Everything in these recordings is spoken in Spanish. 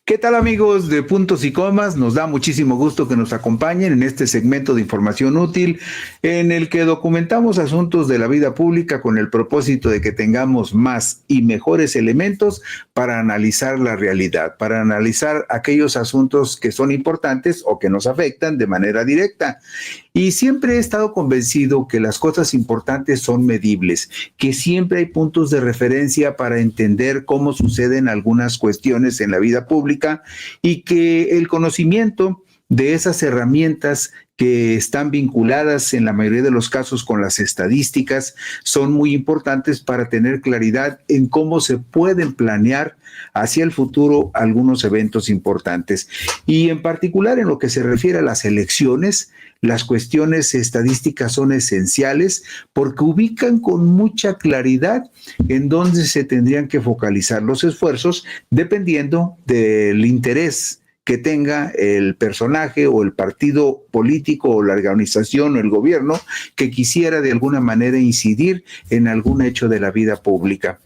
¿Qué tal amigos de Puntos y Comas? Nos da muchísimo gusto que nos acompañen en este segmento de información útil en el que documentamos asuntos de la vida pública con el propósito de que tengamos más y mejores elementos para analizar la realidad, para analizar aquellos asuntos que son importantes o que nos afectan de manera directa. Y siempre he estado convencido que las cosas importantes son medibles, que siempre hay puntos de referencia para entender cómo suceden algunas cuestiones en la vida pública y que el conocimiento de esas herramientas que están vinculadas en la mayoría de los casos con las estadísticas son muy importantes para tener claridad en cómo se pueden planear hacia el futuro algunos eventos importantes. Y en particular en lo que se refiere a las elecciones, las cuestiones estadísticas son esenciales porque ubican con mucha claridad en dónde se tendrían que focalizar los esfuerzos dependiendo del interés que tenga el personaje o el partido político o la organización o el gobierno que quisiera de alguna manera incidir en algún hecho de la vida pública.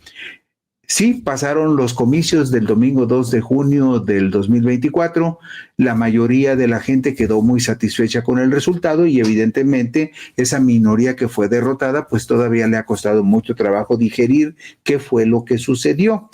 Sí, pasaron los comicios del domingo 2 de junio del 2024. La mayoría de la gente quedó muy satisfecha con el resultado y evidentemente esa minoría que fue derrotada, pues todavía le ha costado mucho trabajo digerir qué fue lo que sucedió.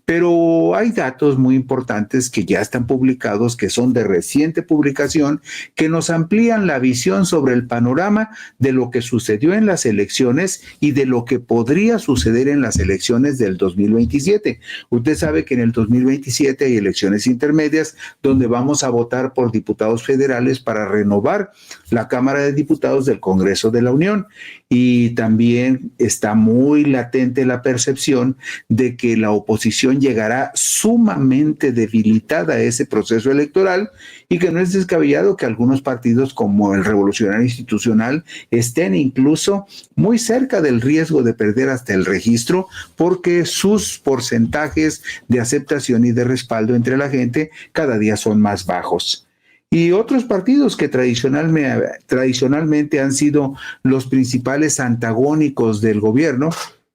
Pero hay datos muy importantes que ya están publicados, que son de reciente publicación, que nos amplían la visión sobre el panorama de lo que sucedió en las elecciones y de lo que podría suceder en las elecciones del 2027. Usted sabe que en el 2027 hay elecciones intermedias donde vamos a votar por diputados federales para renovar la Cámara de Diputados del Congreso de la Unión. Y también está muy latente la percepción de que la oposición llegará sumamente debilitada a ese proceso electoral y que no es descabellado que algunos partidos como el Revolucionario Institucional estén incluso muy cerca del riesgo de perder hasta el registro porque sus porcentajes de aceptación y de respaldo entre la gente cada día son más bajos. Y otros partidos que tradicionalmente han sido los principales antagónicos del gobierno,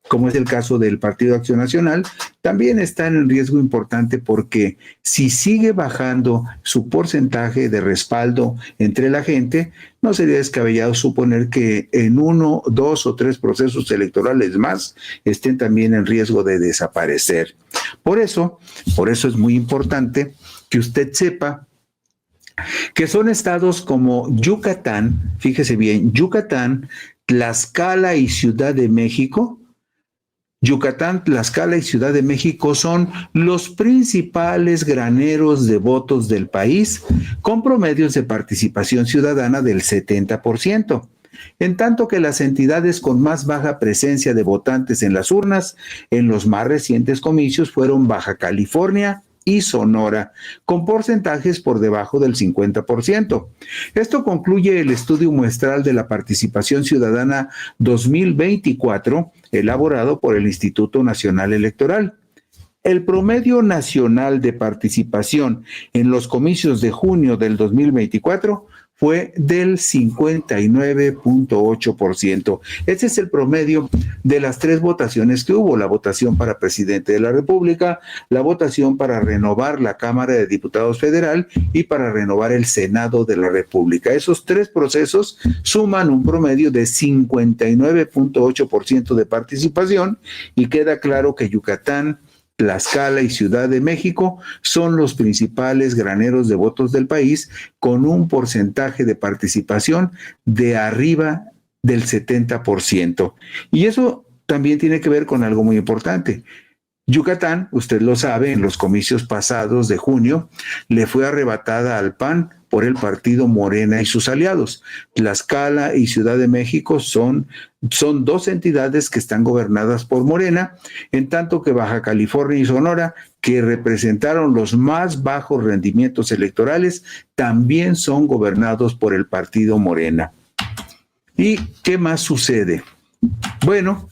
como es el caso del Partido Acción Nacional, también están en riesgo importante porque si sigue bajando su porcentaje de respaldo entre la gente, no sería descabellado suponer que en 1, 2 o 3 procesos electorales más estén también en riesgo de desaparecer. Por eso es muy importante que usted sepa que son estados como Yucatán, fíjese bien, Yucatán, Tlaxcala y Ciudad de México. Yucatán, Tlaxcala y Ciudad de México son los principales graneros de votos del país, con promedios de participación ciudadana del 70%. En tanto que las entidades con más baja presencia de votantes en las urnas en los más recientes comicios fueron Baja California y Sonora, con porcentajes por debajo del 50%. Esto concluye el estudio muestral de la participación ciudadana 2024, elaborado por el Instituto Nacional Electoral. El promedio nacional de participación en los comicios de junio del 2024 fue del 59.8%. Ese es el promedio de las 3 votaciones que hubo: la votación para presidente de la República, la votación para renovar la Cámara de Diputados Federal y para renovar el Senado de la República. Esos 3 procesos suman un promedio de 59.8% de participación y queda claro que Yucatán, Tlaxcala y Ciudad de México son los principales graneros de votos del país, con un porcentaje de participación de arriba del 70%. Y eso también tiene que ver con algo muy importante. Yucatán, usted lo sabe, en los comicios pasados de junio, le fue arrebatada al PAN por el partido Morena y sus aliados. Tlaxcala y Ciudad de México son 2 entidades que están gobernadas por Morena, en tanto que Baja California y Sonora, que representaron los más bajos rendimientos electorales, también son gobernados por el partido Morena. ¿Y qué más sucede? Bueno,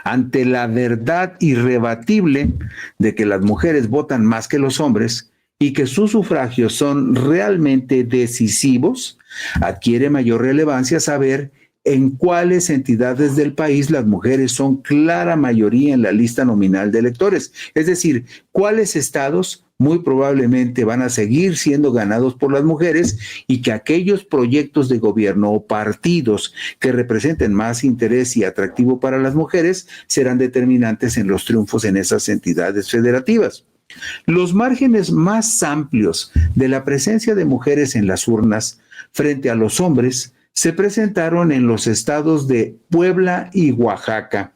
ante la verdad irrebatible de que las mujeres votan más que los hombres y que sus sufragios son realmente decisivos, adquiere mayor relevancia saber en cuáles entidades del país las mujeres son clara mayoría en la lista nominal de electores, es decir, cuáles estados muy probablemente van a seguir siendo ganados por las mujeres y que aquellos proyectos de gobierno o partidos que representen más interés y atractivo para las mujeres serán determinantes en los triunfos en esas entidades federativas. Los márgenes más amplios de la presencia de mujeres en las urnas frente a los hombres se presentaron en los estados de Puebla y Oaxaca,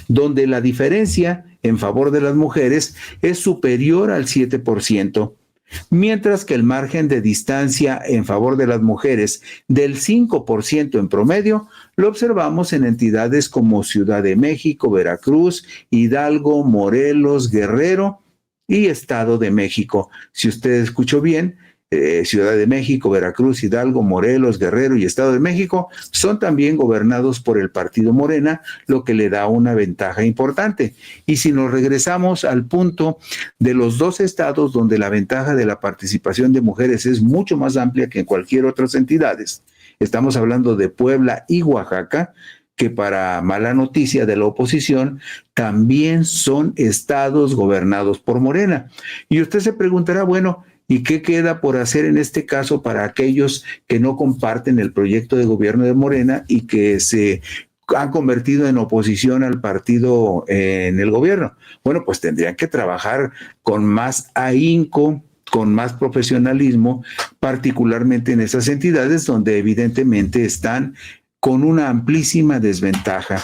donde la diferencia en favor de las mujeres es superior al 7%, mientras que el margen de distancia en favor de las mujeres del 5% en promedio lo observamos en entidades como Ciudad de México, Veracruz, Hidalgo, Morelos, Guerrero y Estado de México. Si usted escuchó bien, Ciudad de México, Veracruz, Hidalgo, Morelos, Guerrero y Estado de México son también gobernados por el partido Morena, lo que le da una ventaja importante. Y si nos regresamos al punto de los dos estados donde la ventaja de la participación de mujeres es mucho más amplia que en cualquier otras entidades, estamos hablando de Puebla y Oaxaca, que para mala noticia de la oposición, también son estados gobernados por Morena. Y usted se preguntará, bueno, ¿y qué queda por hacer en este caso para aquellos que no comparten el proyecto de gobierno de Morena y que se han convertido en oposición al partido en el gobierno? Bueno, pues tendrían que trabajar con más ahínco, con más profesionalismo, particularmente en esas entidades donde evidentemente están con una amplísima desventaja.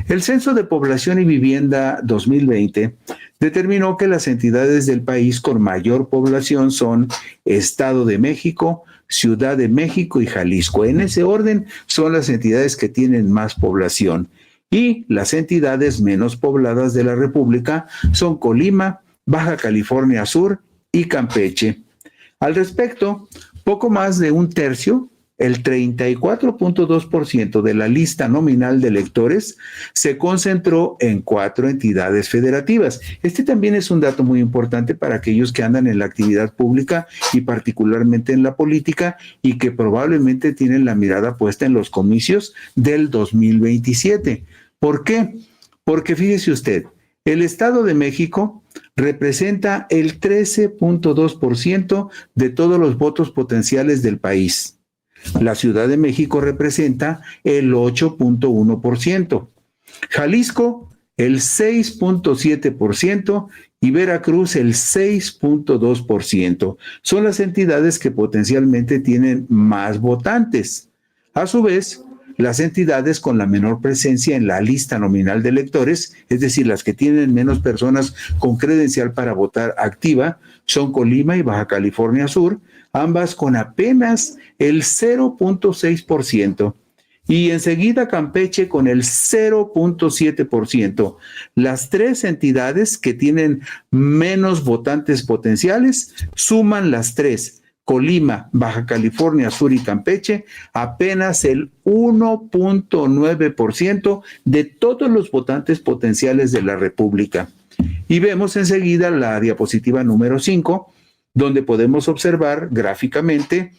El Censo de Población y Vivienda 2020 determinó que las entidades del país con mayor población son Estado de México, Ciudad de México y Jalisco. En ese orden son las entidades que tienen más población. Y las entidades menos pobladas de la República son Colima, Baja California Sur y Campeche. Al respecto, poco más de un tercio, el 34.2% de la lista nominal de electores se concentró en 4 entidades federativas. Este también es un dato muy importante para aquellos que andan en la actividad pública y particularmente en la política y que probablemente tienen la mirada puesta en los comicios del 2027. ¿Por qué? Porque fíjese usted, el Estado de México representa el 13.2% de todos los votos potenciales del país. La Ciudad de México representa el 8.1%, Jalisco el 6.7% y Veracruz el 6.2%. Son las entidades que potencialmente tienen más votantes. A su vez, las entidades con la menor presencia en la lista nominal de electores, es decir, las que tienen menos personas con credencial para votar activa, son Colima y Baja California Sur, ambas con apenas el 0.6%, y enseguida Campeche con el 0.7%. Las 3 entidades que tienen menos votantes potenciales suman las 3, Colima, Baja California Sur y Campeche, apenas el 1.9% de todos los votantes potenciales de la República. Y vemos enseguida la diapositiva número 5, donde podemos observar gráficamente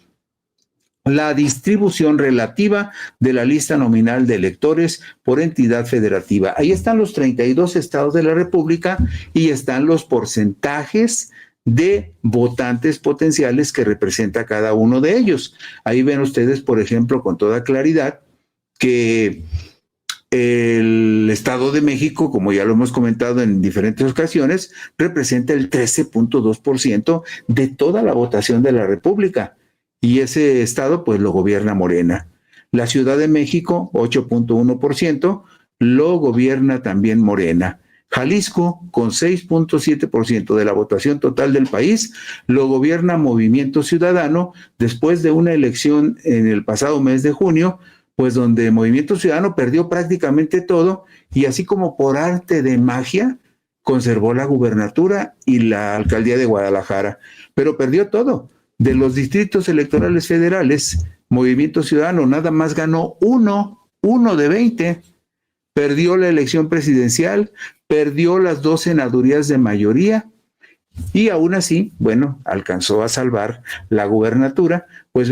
la distribución relativa de la lista nominal de electores por entidad federativa. Ahí están los 32 estados de la República y están los porcentajes de votantes potenciales que representa cada uno de ellos. Ahí ven ustedes, por ejemplo, con toda claridad que el Estado de México, como ya lo hemos comentado en diferentes ocasiones, representa el 13.2% de toda la votación de la República. Y ese estado, pues, lo gobierna Morena. La Ciudad de México, 8.1%, lo gobierna también Morena. Jalisco, con 6.7% de la votación total del país, lo gobierna Movimiento Ciudadano después de una elección en el pasado mes de junio, pues donde Movimiento Ciudadano perdió prácticamente todo y así como por arte de magia, conservó la gubernatura y la alcaldía de Guadalajara, pero perdió todo. De los distritos electorales federales, Movimiento Ciudadano nada más ganó uno de 20, perdió la elección presidencial, perdió las 2 senadurías de mayoría y aún así, bueno, alcanzó a salvar la gubernatura. Pues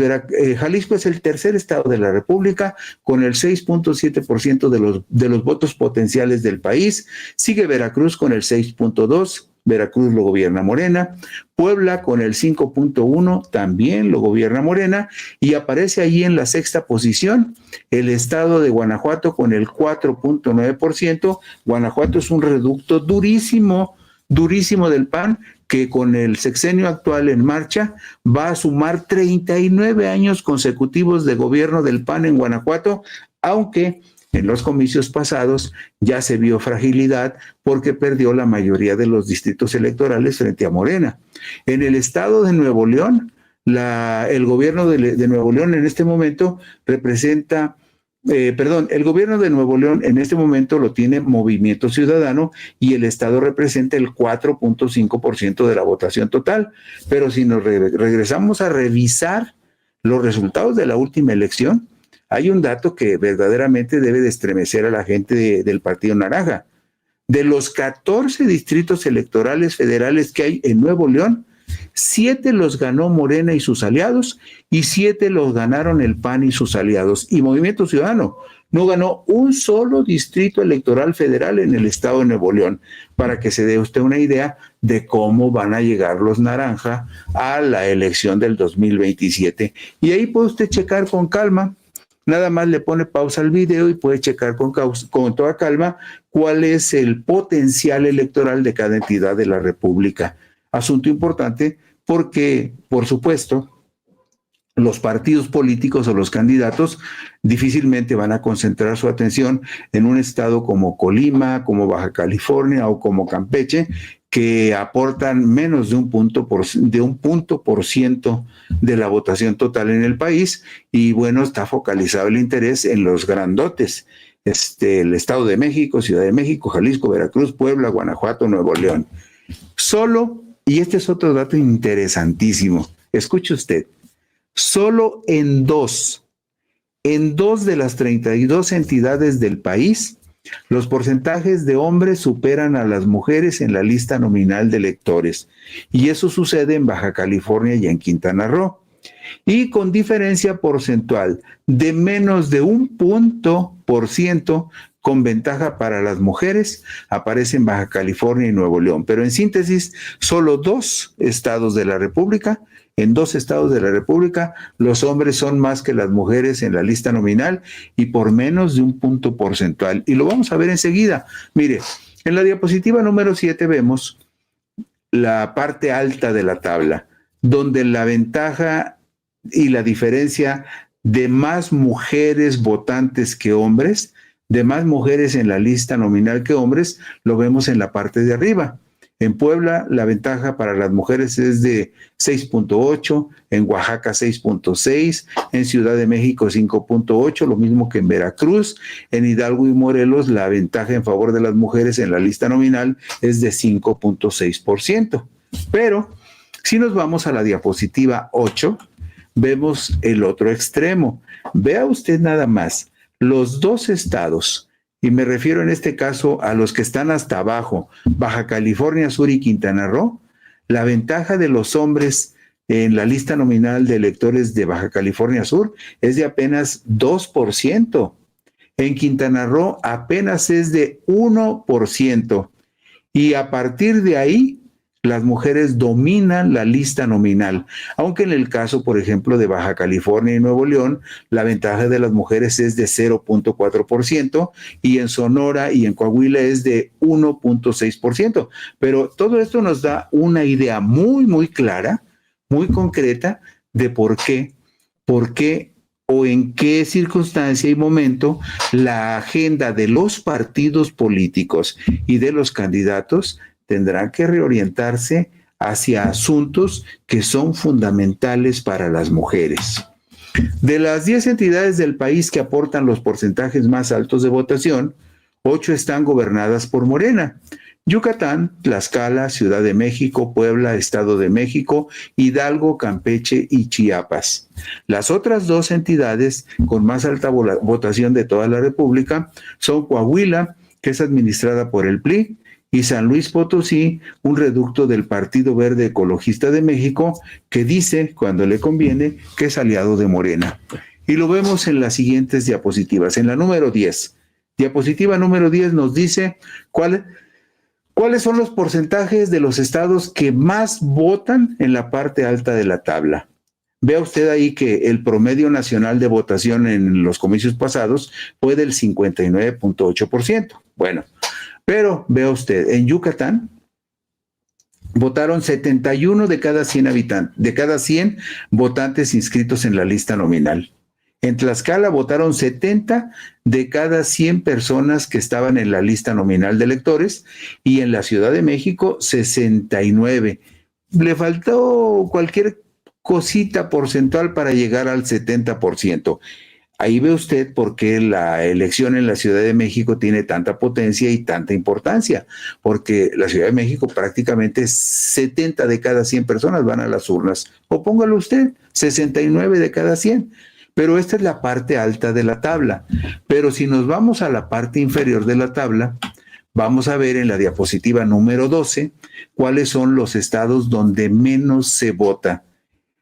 Jalisco es el tercer estado de la República con el 6.7% de los votos potenciales del país, sigue Veracruz con el 6.2%, Veracruz lo gobierna Morena, Puebla con el 5.1 también lo gobierna Morena, y aparece allí en la sexta posición el estado de Guanajuato con el 4.9%. Guanajuato es un reducto durísimo del PAN, que con el sexenio actual en marcha va a sumar 39 años consecutivos de gobierno del PAN en Guanajuato, aunque en los comicios pasados ya se vio fragilidad porque perdió la mayoría de los distritos electorales frente a Morena. En el estado de Nuevo León, el gobierno de Nuevo León en este momento representa, el gobierno de Nuevo León en este momento lo tiene Movimiento Ciudadano y el estado representa el 4.5% de la votación total. Pero si nos regresamos a revisar los resultados de la última elección, hay un dato que verdaderamente debe de estremecer a la gente del Partido Naranja. De los 14 distritos electorales federales que hay en Nuevo León, 7 los ganó Morena y sus aliados, y 7 los ganaron el PAN y sus aliados. Y Movimiento Ciudadano no ganó un solo distrito electoral federal en el estado de Nuevo León, para que se dé usted una idea de cómo van a llegar los naranja a la elección del 2027. Y ahí puede usted checar con calma. Nada más le pone pausa al video y puede checar con toda calma cuál es el potencial electoral de cada entidad de la República. Asunto importante porque, por supuesto, los partidos políticos o los candidatos difícilmente van a concentrar su atención en un estado como Colima, como Baja California o como Campeche, que aportan menos de un punto por ciento de la votación total en el país, y bueno, está focalizado el interés en los grandotes, el Estado de México, Ciudad de México, Jalisco, Veracruz, Puebla, Guanajuato, Nuevo León. Solo, y este es otro dato interesantísimo, escuche usted, solo en dos de las 32 entidades del país, los porcentajes de hombres superan a las mujeres en la lista nominal de electores, y eso sucede en Baja California y en Quintana Roo, y con diferencia porcentual de menos de 1% con ventaja para las mujeres, aparece en Baja California y Nuevo León. Pero en síntesis, solo 2 estados de la República. En 2 estados de la República, los hombres son más que las mujeres en la lista nominal y por menos de 1 punto porcentual. Y lo vamos a ver enseguida. Mire, en la diapositiva número 7 vemos la parte alta de la tabla, donde la ventaja y la diferencia de más mujeres votantes que hombres, de más mujeres en la lista nominal que hombres, lo vemos en la parte de arriba. En Puebla, la ventaja para las mujeres es de 6.8, en Oaxaca 6.6, en Ciudad de México 5.8, lo mismo que en Veracruz. En Hidalgo y Morelos, la ventaja en favor de las mujeres en la lista nominal es de 5.6%. Pero si nos vamos a la diapositiva 8, vemos el otro extremo. Vea usted nada más, los 2 estados, y me refiero en este caso a los que están hasta abajo, Baja California Sur y Quintana Roo, la ventaja de los hombres en la lista nominal de electores de Baja California Sur es de apenas 2%. En Quintana Roo apenas es de 1%. Y a partir de ahí, las mujeres dominan la lista nominal, aunque en el caso, por ejemplo, de Baja California y Nuevo León, la ventaja de las mujeres es de 0.4%, y en Sonora y en Coahuila es de 1.6%. Pero todo esto nos da una idea muy, muy clara, muy concreta de por qué o en qué circunstancia y momento la agenda de los partidos políticos y de los candidatos tendrán que reorientarse hacia asuntos que son fundamentales para las mujeres. De las 10 entidades del país que aportan los porcentajes más altos de votación, 8 están gobernadas por Morena: Yucatán, Tlaxcala, Ciudad de México, Puebla, Estado de México, Hidalgo, Campeche y Chiapas. Las otras 2 entidades con más alta votación de toda la República son Coahuila, que es administrada por el PRI, y San Luis Potosí, un reducto del Partido Verde Ecologista de México, que dice, cuando le conviene, que es aliado de Morena. Y lo vemos en las siguientes diapositivas. En la número 10, diapositiva número 10 nos dice ¿Cuáles son los porcentajes de los estados que más votan en la parte alta de la tabla? Vea usted ahí que el promedio nacional de votación en los comicios pasados fue del 59.8%. Bueno, pero vea usted, en Yucatán votaron 71 de cada 100 habitantes, de cada 100 votantes inscritos en la lista nominal. En Tlaxcala votaron 70 de cada 100 personas que estaban en la lista nominal de electores, y en la Ciudad de México 69. Le faltó cualquier cosita porcentual para llegar al 70%. Ahí ve usted por qué la elección en la Ciudad de México tiene tanta potencia y tanta importancia, porque la Ciudad de México prácticamente 70 de cada 100 personas van a las urnas, o póngalo usted, 69 de cada 100. Pero esta es la parte alta de la tabla. Pero si nos vamos a la parte inferior de la tabla, vamos a ver en la diapositiva número 12 cuáles son los estados donde menos se vota.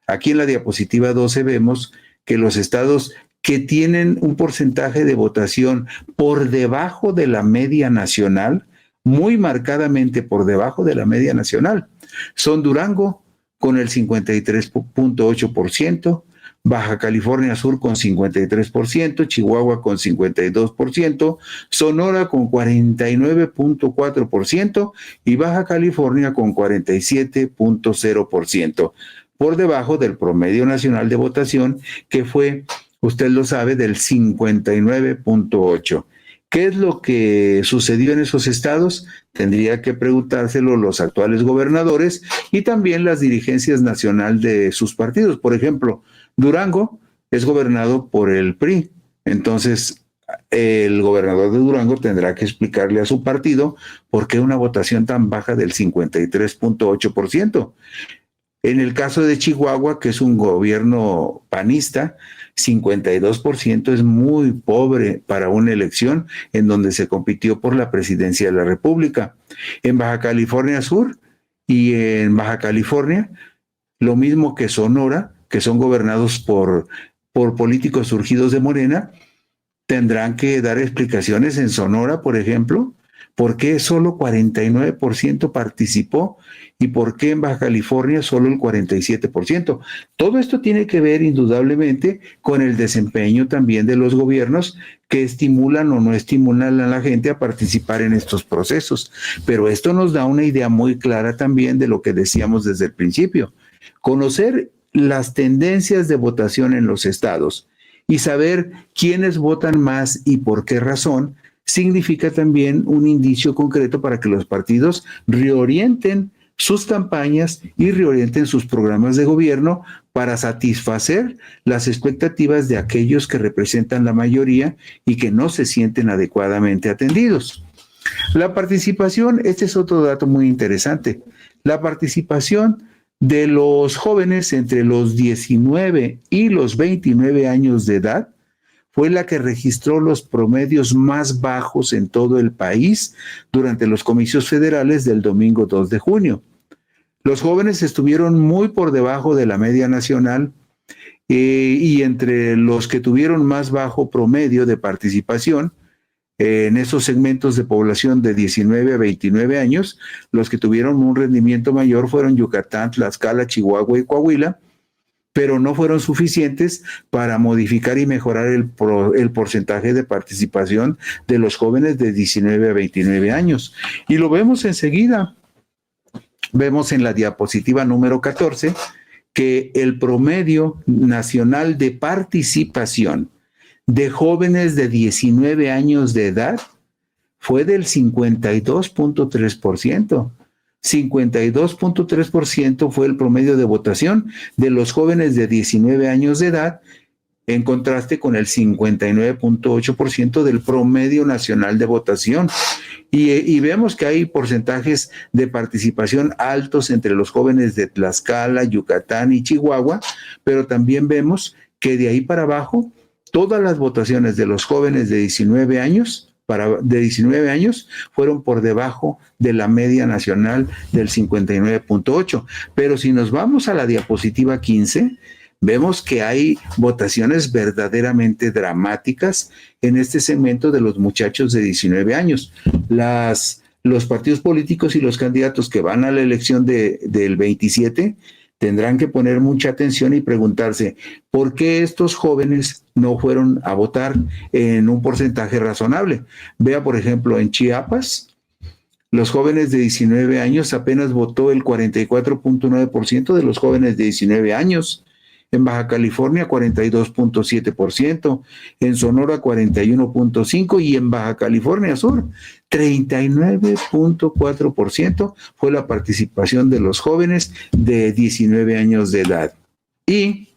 Aquí en la diapositiva 12 vemos que los estados que tienen un porcentaje de votación por debajo de la media nacional, muy marcadamente por debajo de la media nacional, son Durango con el 53.8%, Baja California Sur con 53%, Chihuahua con 52%, Sonora con 49.4% y Baja California con 47.0%, por debajo del promedio nacional de votación, que fue, usted lo sabe, del 59.8%. ¿Qué es lo que sucedió en esos estados? Tendría que preguntárselo los actuales gobernadores y también las dirigencias nacionales de sus partidos. Por ejemplo, Durango es gobernado por el PRI. Entonces, el gobernador de Durango tendrá que explicarle a su partido por qué una votación tan baja del 53.8%. En el caso de Chihuahua, que es un gobierno panista, 52% es muy pobre para una elección en donde se compitió por la presidencia de la República. En Baja California Sur y en Baja California, lo mismo que Sonora, que son gobernados por políticos surgidos de Morena, tendrán que dar explicaciones. En Sonora, por ejemplo, ¿por qué solo 49% participó y por qué en Baja California solo el 47%? Todo esto tiene que ver indudablemente con el desempeño también de los gobiernos que estimulan o no estimulan a la gente a participar en estos procesos. Pero esto nos da una idea muy clara también de lo que decíamos desde el principio. Conocer las tendencias de votación en los estados y saber quiénes votan más y por qué razón significa también un indicio concreto para que los partidos reorienten sus campañas y reorienten sus programas de gobierno para satisfacer las expectativas de aquellos que representan la mayoría y que no se sienten adecuadamente atendidos. La participación, este es otro dato muy interesante, la participación de los jóvenes entre los 19 y los 29 años de edad fue la que registró los promedios más bajos en todo el país durante los comicios federales del domingo 2 de junio. Los jóvenes estuvieron muy por debajo de la media nacional y entre los que tuvieron más bajo promedio de participación en esos segmentos de población de 19 a 29 años, los que tuvieron un rendimiento mayor fueron Yucatán, Tlaxcala, Chihuahua y Coahuila, pero no fueron suficientes para modificar y mejorar el porcentaje de participación de los jóvenes de 19 a 29 años. Y lo vemos enseguida. Vemos en la diapositiva número 14 que el promedio nacional de participación de jóvenes de 19 años de edad fue del 52.3%. 52.3% fue el promedio de votación de los jóvenes de 19 años de edad, en contraste con el 59.8% del promedio nacional de votación. Y vemos que hay porcentajes de participación altos entre los jóvenes de Tlaxcala, Yucatán y Chihuahua, pero también vemos que de ahí para abajo todas las votaciones de los jóvenes de 19 años fueron por debajo de la media nacional del 59.8. Pero si nos vamos a la diapositiva 15, vemos que hay votaciones verdaderamente dramáticas en este segmento de los muchachos de 19 años. Las los partidos políticos y los candidatos que van a la elección del 27 tendrán que poner mucha atención y preguntarse por qué estos jóvenes no fueron a votar en un porcentaje razonable. Vea, por ejemplo, en Chiapas, los jóvenes de 19 años apenas votó el 44.9% de los jóvenes de 19 años. En Baja California 42.7%, en Sonora 41.5% y en Baja California Sur 39.4% fue la participación de los jóvenes de 19 años de edad. Y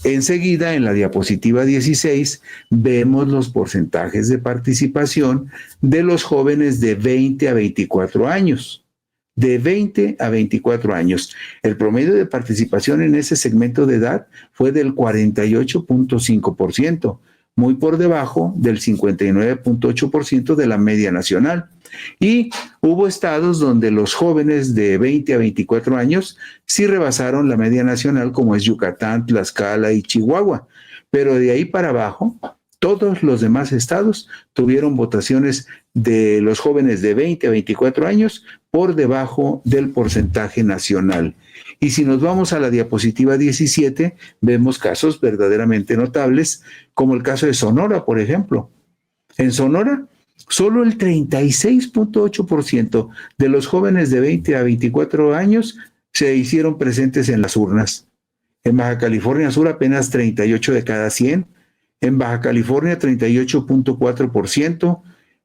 enseguida, en la diapositiva 16, vemos los porcentajes de participación de los jóvenes de 20 a 24 años. De 20 a 24 años. El promedio de participación en ese segmento de edad fue del 48.5%, muy por debajo del 59.8% de la media nacional. Y hubo estados donde los jóvenes de 20 a 24 años sí rebasaron la media nacional, como es Yucatán, Tlaxcala y Chihuahua. Pero de ahí para abajo, todos los demás estados tuvieron votaciones de los jóvenes de 20 a 24 años por debajo del porcentaje nacional. Y si nos vamos a la diapositiva 17, vemos casos verdaderamente notables, como el caso de Sonora, por ejemplo. En Sonora, solo el 36.8% de los jóvenes de 20 a 24 años se hicieron presentes en las urnas. En Baja California Sur, apenas 38 de cada 100. En Baja California 38.4%,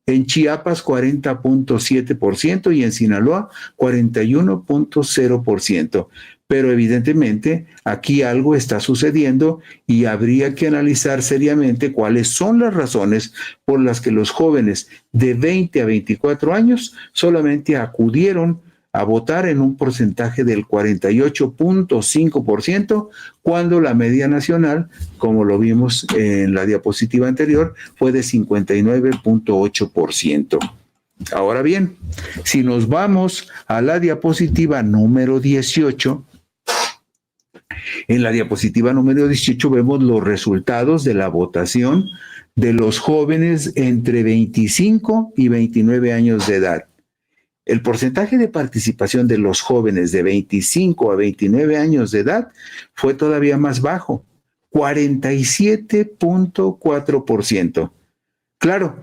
en Chiapas 40.7% y en Sinaloa 41.0%. Pero evidentemente aquí algo está sucediendo y habría que analizar seriamente cuáles son las razones por las que los jóvenes de 20 a 24 años solamente acudieron a votar en un porcentaje del 48.5%, cuando la media nacional, como lo vimos en la diapositiva anterior, fue de 59.8%. Ahora bien, si nos vamos a la diapositiva número 18, en la diapositiva número 18 vemos los resultados de la votación de los jóvenes entre 25 y 29 años de edad. El porcentaje de participación de los jóvenes de 25 a 29 años de edad fue todavía más bajo, 47.4%. Claro,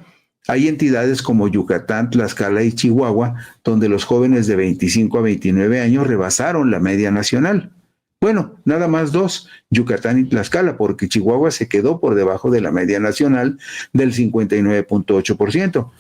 hay entidades como Yucatán, Tlaxcala y Chihuahua, donde los jóvenes de 25 a 29 años rebasaron la media nacional. Bueno, nada más dos, Yucatán y Tlaxcala, porque Chihuahua se quedó por debajo de la media nacional del 59.8%.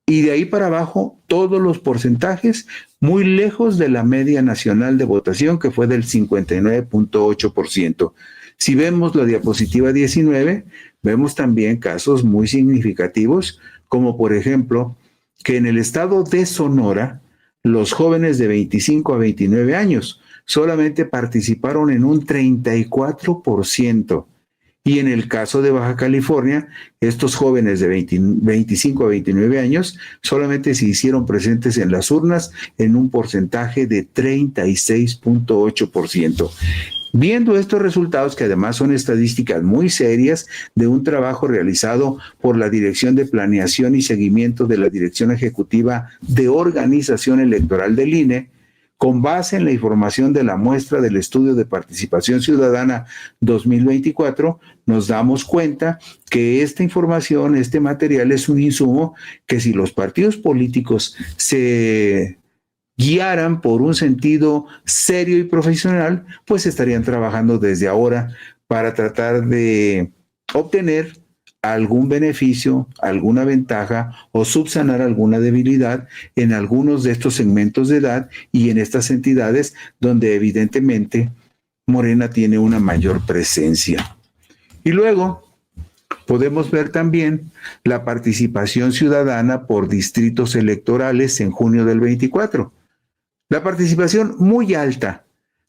Y de ahí para abajo, todos los porcentajes muy lejos de la media nacional de votación, que fue del 59.8%. Si vemos la diapositiva 19, vemos también casos muy significativos, como por ejemplo, que en el estado de Sonora, los jóvenes de 25 a 29 años solamente participaron en un 34%. Y en el caso de Baja California, estos jóvenes de 25 a 29 años solamente se hicieron presentes en las urnas en un porcentaje de 36.8%. Viendo estos resultados, que además son estadísticas muy serias de un trabajo realizado por la Dirección de Planeación y Seguimiento de la Dirección Ejecutiva de Organización Electoral del INE, con base en la información de la muestra del Estudio de Participación Ciudadana 2024, nos damos cuenta que esta información, este material es un insumo que, si los partidos políticos se guiaran por un sentido serio y profesional, pues estarían trabajando desde ahora para tratar de obtener algún beneficio, alguna ventaja o subsanar alguna debilidad en algunos de estos segmentos de edad y en estas entidades donde evidentemente Morena tiene una mayor presencia. Y luego podemos ver también la participación ciudadana por distritos electorales en junio del 24. La participación muy alta,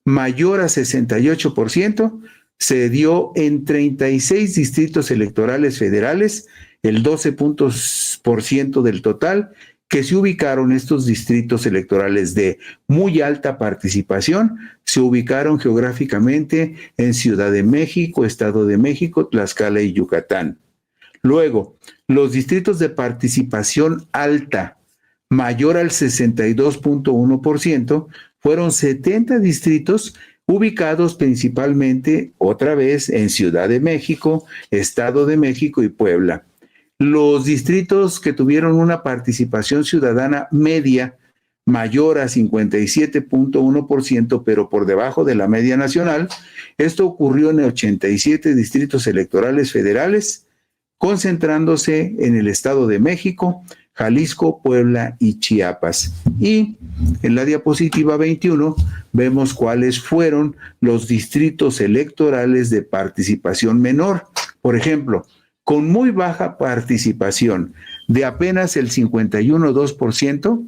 mayor a 68%, se dio en 36 distritos electorales federales, el 12% del total, que se ubicaron estos distritos electorales de muy alta participación, se ubicaron geográficamente en Ciudad de México, Estado de México, Tlaxcala y Yucatán. Luego, los distritos de participación alta, mayor al 62.1%, fueron 70 distritos ubicados principalmente, otra vez, en Ciudad de México, Estado de México y Puebla. Los distritos que tuvieron una participación ciudadana media mayor a 57.1%, pero por debajo de la media nacional, esto ocurrió en 87 distritos electorales federales, concentrándose en el Estado de México, Jalisco, Puebla y Chiapas. Y en la diapositiva 21 vemos cuáles fueron los distritos electorales de participación menor. Por ejemplo, con muy baja participación de apenas el 51.2%,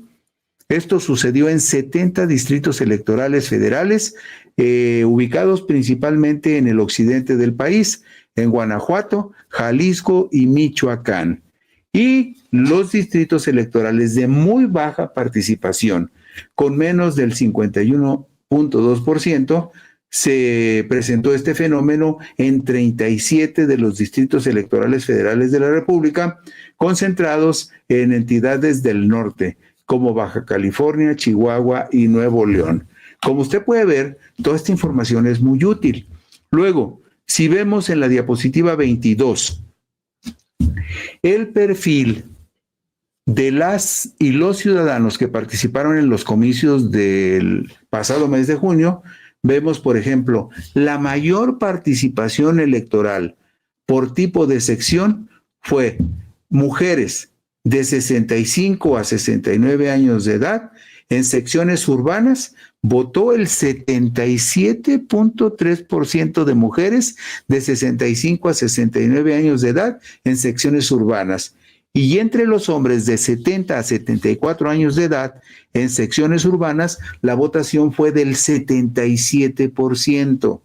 esto sucedió en 70 distritos electorales federales, ubicados principalmente en el occidente del país, en Guanajuato, Jalisco y Michoacán. Y los distritos electorales de muy baja participación, con menos del 51.2%, se presentó este fenómeno en 37 de los distritos electorales federales de la República, concentrados en entidades del norte, como Baja California, Chihuahua y Nuevo León. Como usted puede ver, toda esta información es muy útil. Luego, si vemos en la diapositiva 22, el perfil de las y los ciudadanos que participaron en los comicios del pasado mes de junio, vemos, por ejemplo, la mayor participación electoral por tipo de sección fue mujeres de 65 a 69 años de edad. En secciones urbanas votó el 77.3% de mujeres de 65 a 69 años de edad en secciones urbanas. Y entre los hombres de 70 a 74 años de edad en secciones urbanas, la votación fue del 77%.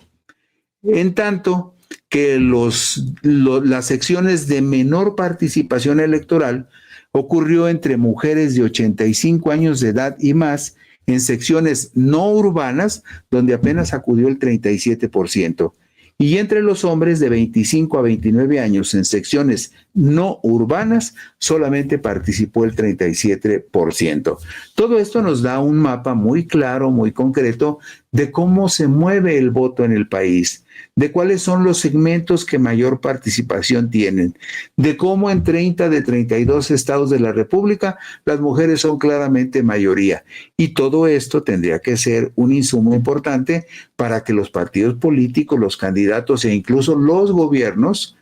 En tanto que las secciones de menor participación electoral ocurrió entre mujeres de 85 años de edad y más en secciones no urbanas, donde apenas acudió el 37%. Y entre los hombres de 25 a 29 años en secciones no urbanas, solamente participó el 37%. Todo esto nos da un mapa muy claro, muy concreto, de cómo se mueve el voto en el país, de cuáles son los segmentos que mayor participación tienen, de cómo en 30 de 32 estados de la República las mujeres son claramente mayoría. Y todo esto tendría que ser un insumo importante para que los partidos políticos, los candidatos e incluso los gobiernos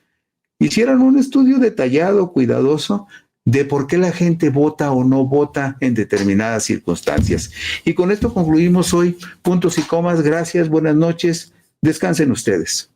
hicieran un estudio detallado, cuidadoso, de por qué la gente vota o no vota en determinadas circunstancias. Y con esto concluimos hoy Puntos y Comas. Gracias, buenas noches, descansen ustedes.